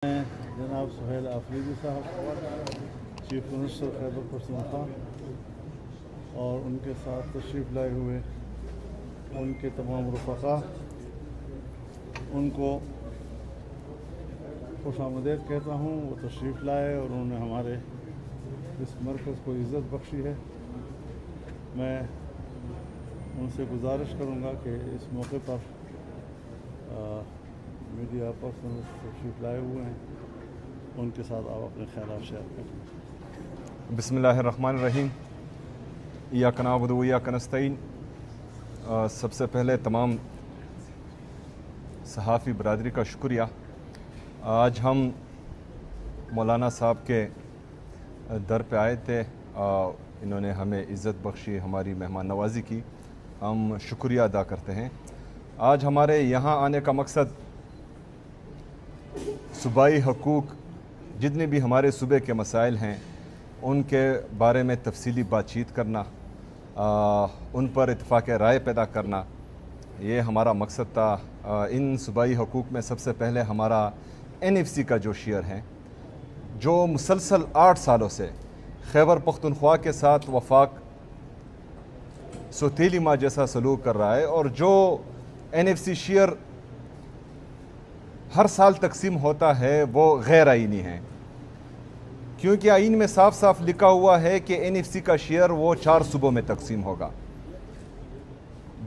جناب سہیل آفریدی صاحب chief minister Khyber Pakhtunkhwa اور ان کے ساتھ تشریف لائے ہوئے ان کے تمام رفقا، ان کو خوش آمدید کہتا ہوں۔ وہ تشریف لائے اور انہوں نے ہمارے اس مرکز کو عزت بخشی ہے۔ میں ان سے گزارش کروں گا کہ اس موقع پر میڈیا پرسنز تشریف لائے ہوئے ہیں، ان کے ساتھ آپ اپنے خیالات شیئر کریں۔ بسم اللہ الرحمن الرحیم۔ ایاک نعبد و ایاک نستعین۔ سب سے پہلے تمام صحافی برادری کا شکریہ۔ آج ہم مولانا صاحب کے در پہ آئے تھے، انہوں نے ہمیں عزت بخشی، ہماری مہمان نوازی کی، ہم شکریہ ادا کرتے ہیں۔ آج ہمارے یہاں آنے کا مقصد صوبائی حقوق، جتنے بھی ہمارے صوبے کے مسائل ہیں ان کے بارے میں تفصیلی بات چیت کرنا، ان پر اتفاق رائے پیدا کرنا، یہ ہمارا مقصد تھا۔ ان صوبائی حقوق میں سب سے پہلے ہمارا NFC کا جو شیئر ہے، جو مسلسل 8 سالوں سے خیبر پختونخوا کے ساتھ وفاق سوتیلی ماں جیسا سلوک کر رہا ہے، اور جو NFC شیئر ہر سال تقسیم ہوتا ہے وہ غیر آئینی ہے، کیونکہ آئین میں صاف صاف لکھا ہوا ہے کہ NFC کا شیئر وہ 4 صوبوں میں تقسیم ہوگا۔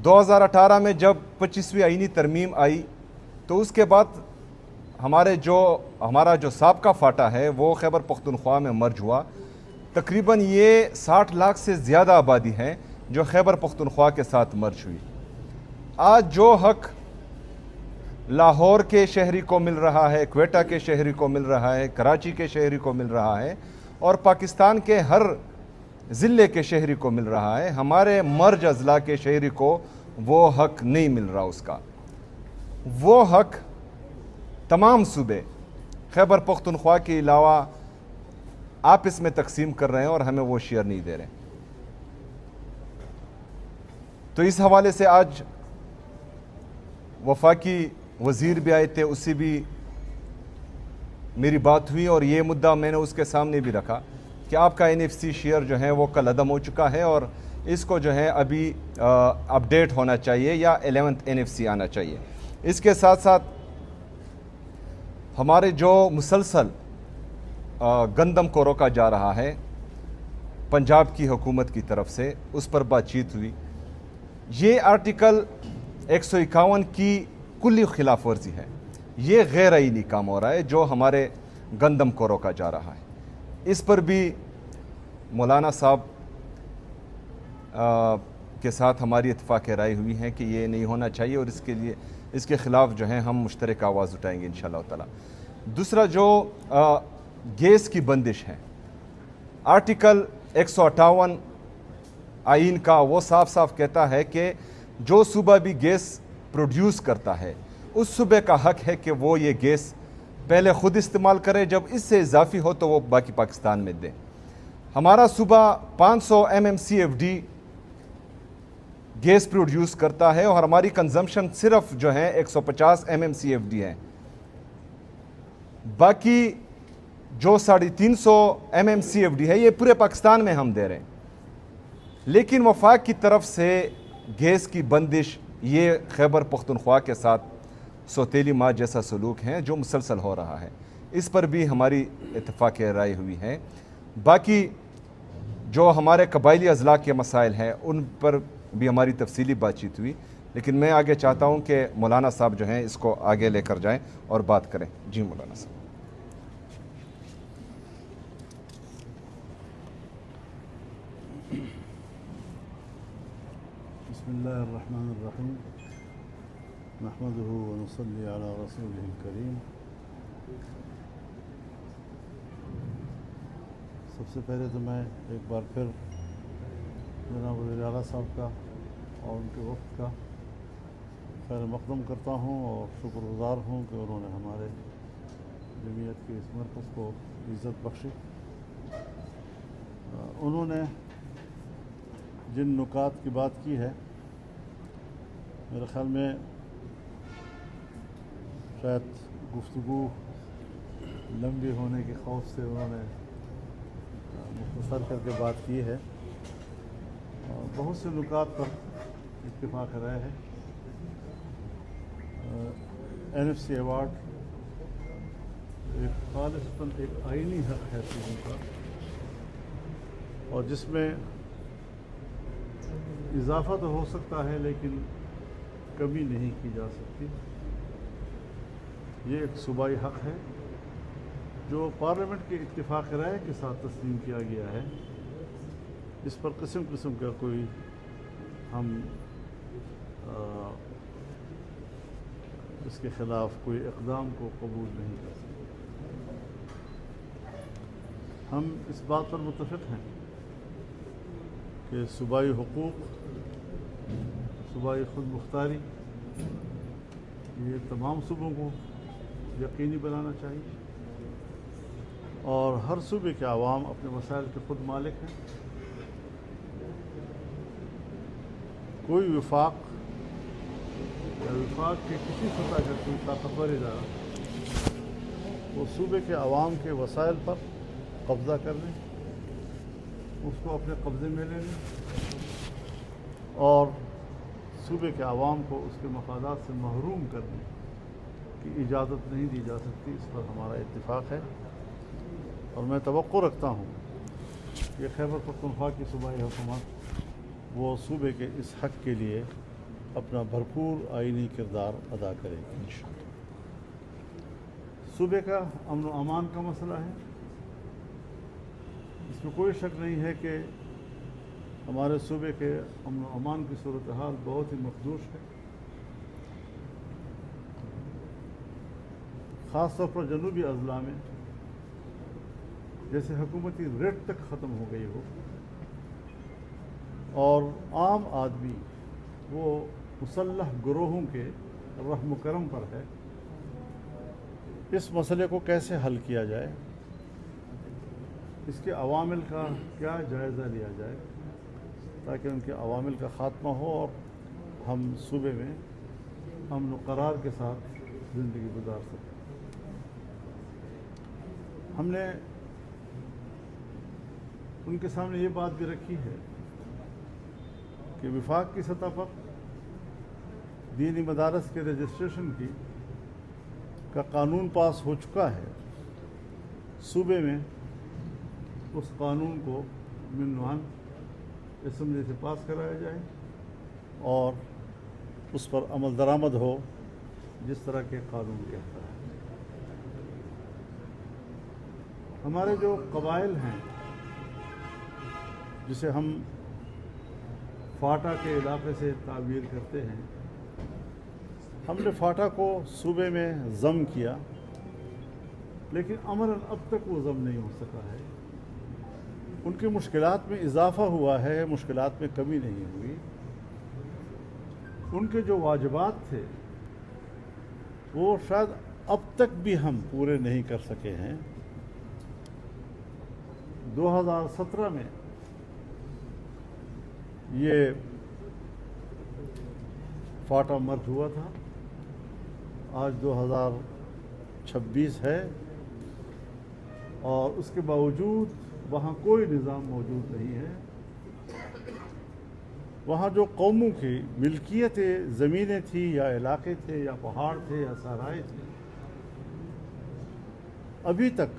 2018 میں جب 25ویں آئینی ترمیم آئی تو اس کے بعد ہمارا جو سابقہ فاٹا ہے وہ خیبر پختونخوا میں مرج ہوا۔ تقریباً یہ 60 لاکھ سے زیادہ آبادی ہے جو خیبر پختونخوا کے ساتھ مرج ہوئی۔ آج جو حق لاہور کے شہری کو مل رہا ہے، کوئٹہ کے شہری کو مل رہا ہے، کراچی کے شہری کو مل رہا ہے، اور پاکستان کے ہر ضلع کے شہری کو مل رہا ہے، ہمارے مرج اضلاع کے شہری کو وہ حق نہیں مل رہا۔ اس کا وہ حق تمام صوبے خیبر پختونخوا کے علاوہ آپس میں تقسیم کر رہے ہیں اور ہمیں وہ شیئر نہیں دے رہے۔ تو اس حوالے سے آج وفاقی وزیر بھی آئے تھے، اس سے بھی میری بات ہوئی، اور یہ مدعا میں نے اس کے سامنے بھی رکھا کہ آپ کا NFC شیئر جو ہے وہ کل عدم ہو چکا ہے، اور اس کو جو ہے ابھی اپڈیٹ ہونا چاہیے یا 11th NFC آنا چاہیے۔ اس کے ساتھ ساتھ ہمارے جو مسلسل گندم کو روکا جا رہا ہے پنجاب کی حکومت کی طرف سے، اس پر بات چیت ہوئی۔ یہ آرٹیکل 151 کی کلی خلاف ورزی ہے، یہ غیر آئینی کام ہو رہا ہے جو ہمارے گندم کو روکا جا رہا ہے۔ اس پر بھی مولانا صاحب کے ساتھ ہماری اتفاق رائے ہوئی ہے کہ یہ نہیں ہونا چاہیے، اور اس کے خلاف جو ہے ہم مشترک آواز اٹھائیں گے انشاءاللہ تعالی۔ دوسرا جو گیس کی بندش ہے، آرٹیکل 158 آئین کا وہ صاف صاف کہتا ہے کہ جو صوبہ بھی گیس پروڈیوس کرتا ہے اس صوبے کا حق ہے کہ وہ یہ گیس پہلے خود استعمال کرے، جب اس سے اضافی ہو تو وہ باقی پاکستان میں دے۔ ہمارا صوبہ 500 MMCFD گیس پروڈیوس کرتا ہے، اور ہماری کنزمپشن صرف جو ہے 150 MMCFD ہے۔ باقی جو 350 MMCFD ہے یہ پورے پاکستان میں ہم دے رہے ہیں، لیکن وفاق کی طرف سے گیس کی بندش یہ خیبر پختونخوا کے ساتھ سوتیلی ماں جیسا سلوک ہے جو مسلسل ہو رہا ہے، اس پر بھی ہماری اتفاق رائے ہوئی ہے۔ باقی جو ہمارے قبائلی اضلاع کے مسائل ہیں ان پر بھی ہماری تفصیلی بات چیت ہوئی، لیکن میں آگے چاہتا ہوں کہ مولانا صاحب جو ہیں اس کو آگے لے کر جائیں اور بات کریں۔ جی مولانا صاحب۔ بسم اللہ الرحمن الرحیم، نحمدہ ونصلی علی رسولہ الکریم۔ سب سے پہلے تو میں ایک بار پھر جناب وزیر اعلیٰ صاحب کا اور ان کے وفد کا خیر مقدم کرتا ہوں، اور شکر گزار ہوں کہ انہوں نے ہمارے جمعیت کے اس مرکز کو عزت بخشی۔ انہوں نے جن نکات کی بات کی ہے، میرے خیال میں شاید گفتگو لمبی ہونے کے خوف سے انہوں نے مختصر کر کے بات کی ہے. بہت سے نکات پر اتفاق رائے ہے. NFC ایوارڈ ایک خالصتاً ایک آئینی حق ہے چیزوں کا، اور جس میں اضافہ تو ہو سکتا ہے لیکن کمی نہیں کی جا سکتی. یہ ایک صوبائی حق ہے جو پارلیمنٹ کے اتفاق رائے کے ساتھ تسلیم کیا گیا ہے. اس پر قسم قسم کا کوئی ہم اس کے خلاف کوئی اقدام کو قبول نہیں کر سکتے. ہم اس بات پر متفق ہیں کہ صوبائی حقوق، صوبائی خود مختاری یہ تمام صوبوں کو یقینی بنانا چاہیے، اور ہر صوبے کے عوام اپنے مسائل کے خود مالک ہیں. کوئی وفاق یا وفاق کے کسی سطح کا کوئی طاقتور ادارہ وہ صوبے کے عوام کے وسائل پر قبضہ کر لیں، اس کو اپنے قبضے میں لے لیں، اور صوبے کے عوام کو اس کے مفادات سے محروم کرنے کی اجازت نہیں دی جا سکتی. اس پر ہمارا اتفاق ہے، اور میں توقع رکھتا ہوں کہ خیبر پختونخوا کی صوبائی حکومت وہ صوبے کے اس حق کے لیے اپنا بھرپور آئینی کردار ادا کرے گی. صوبے کا امن و امان کا مسئلہ ہے. اس میں کوئی شک نہیں ہے کہ ہمارے صوبے کے امن و امان کی صورتحال بہت ہی مخدوش ہے. خاص طور پر جنوبی اضلاع میں جیسے حکومتی ریٹ تک ختم ہو گئی ہو، اور عام آدمی وہ مسلح گروہوں کے رحم و کرم پر ہے. اس مسئلے کو کیسے حل کیا جائے، اس کے عوامل کا کیا جائزہ لیا جائے تاکہ ان کے عوامل کا خاتمہ ہو اور ہم صوبے میں امن و قرار کے ساتھ زندگی گزار سکیں. ہم نے ان کے سامنے یہ بات بھی رکھی ہے کہ وفاق کی سطح پر دینی مدارس کے رجسٹریشن کا قانون پاس ہو چکا ہے. صوبے میں اس قانون کو منوان اسمبلی سے پاس کرایا جائے اور اس پر عمل درآمد ہو جس طرح کے قانون کہتا ہے. ہمارے جو قبائل ہیں جسے ہم فاٹا کے علاقے سے تعبیر کرتے ہیں، ہم نے فاٹا کو صوبے میں ضم کیا، لیکن عملاً اب تک وہ ضم نہیں ہو سکا ہے. ان کی مشکلات میں اضافہ ہوا ہے، مشکلات میں کمی نہیں ہوئی. ان کے جو واجبات تھے وہ شاید اب تک بھی ہم پورے نہیں کر سکے ہیں. 2017 میں یہ فاٹا مرج ہوا تھا، آج 2026 ہے، اور اس کے باوجود وہاں کوئی نظام موجود نہیں ہے. وہاں جو قوموں کی ملکیت زمینیں تھیں یا علاقے تھے یا پہاڑ تھے یا صحرائے تھے، ابھی تک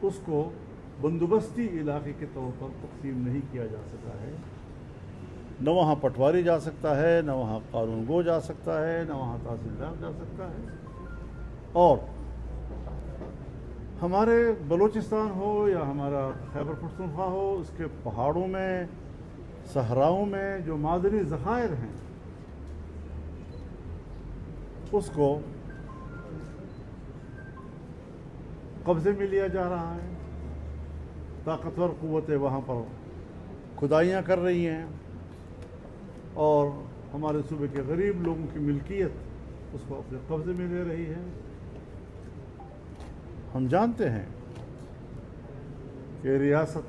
اس کو بندوبستی علاقے کے طور پر تقسیم نہیں کیا جا سکا ہے. نہ وہاں پٹواری جا سکتا ہے، نہ وہاں قانون گو جا سکتا ہے، نہ وہاں تحصیلدار جا سکتا ہے. اور ہمارے بلوچستان ہو یا ہمارا خیبر پختونخوا ہو، اس کے پہاڑوں میں، صحراؤں میں جو معدنی ذخائر ہیں اس کو قبضے میں لیا جا رہا ہے. طاقتور قوتیں وہاں پر کھدائیاں کر رہی ہیں اور ہمارے صوبے کے غریب لوگوں کی ملکیت اس کو اپنے قبضے میں لے رہی ہے. ہم جانتے ہیں کہ ریاست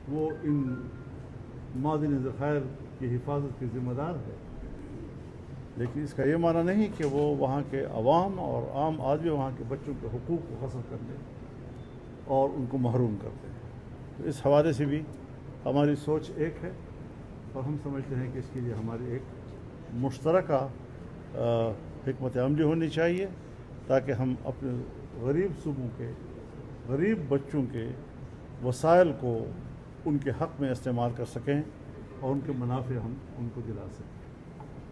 وہ ان معدنی ذخائر کی حفاظت کی ذمہ دار ہے، لیکن اس کا یہ معنی نہیں کہ وہ وہاں کے عوام اور عام آدمی وہاں کے بچوں کے حقوق کو غصب کر دیں اور ان کو محروم کر دیں. تو اس حوالے سے بھی ہماری سوچ ایک ہے اور ہم سمجھتے ہیں کہ اس کے لیے ہماری ایک مشترکہ حکمت عملی ہونی چاہیے تاکہ ہم اپنے غریب صوبوں کے غریب بچوں کے وسائل کو ان کے حق میں استعمال کر سکیں اور ان کے منافع ہم ان کو دلا سکیں.